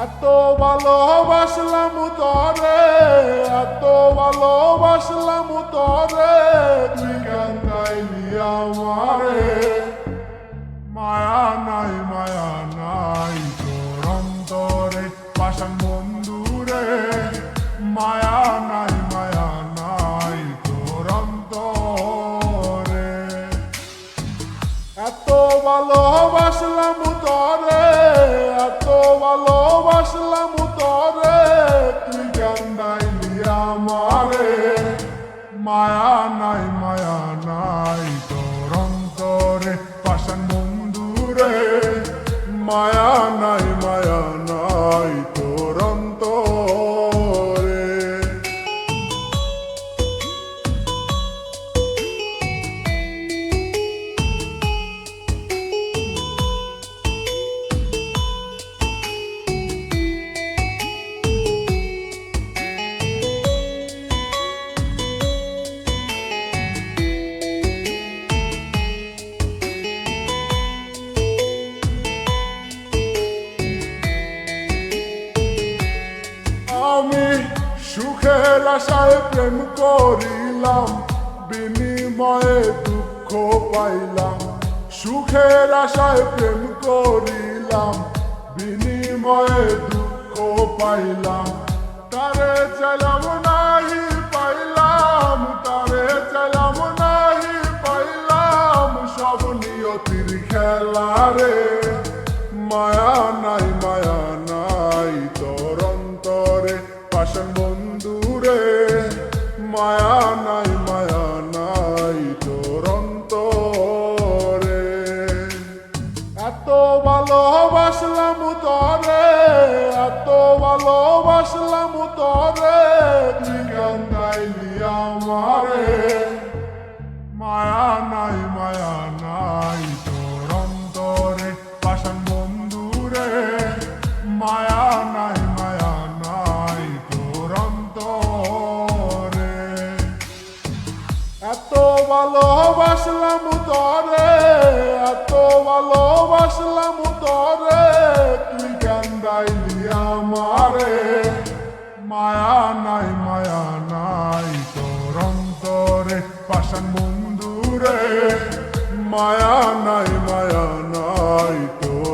এত ভালোবাসলাম তরে, এত ভালোবাসলাম তরে, তুই কেন গাইলি আমারে? মায়া নাই তোর অন্তরে পাষাণ বন্ধুরে, মায়া নাই তোর অন্তরে। এত ভালোবাসলাম তরে, এত ভালোবাসলাম তরে, তুই কেন গাইলি আমারে? মায়া নাই তোর অন্তরে পাষাণ বন্ধুরে, মায়া নাই তোর অন্তরে। আমি সুখের আশায় প্রেম করিলাম, বিনিময়ে দুঃখ পাইলাম। সুখের আশায় প্রেম করিলাম, বিনিময়ে দুঃখ পাইলাম। তারে চাইলাম নাহি পাইলাম, তারে চাইলাম নাহি পাইলাম, সব নিয়তির খেলা রে। মায়া নাই তোর অন্তরে পাষাণ বন্ধুরে, মায়া নাই তোর অন্তরে। এত ভালোবাসলাম তরে, এত ভালোবাসলাম তরে, তুই কেন গাইলি আমারে? মায়া নাই তোর অন্তরে পাষাণ বন্ধুরে, মায়া নাই তোর অন্তরে। এত ভালোবাসলাম তরে, এত ভালোবাসলাম তরে, তুই কেন গাইলি আমারে? মায়া নাই তোর অন্তরে পাষাণ বন্ধুরে, মায়া নাই তোর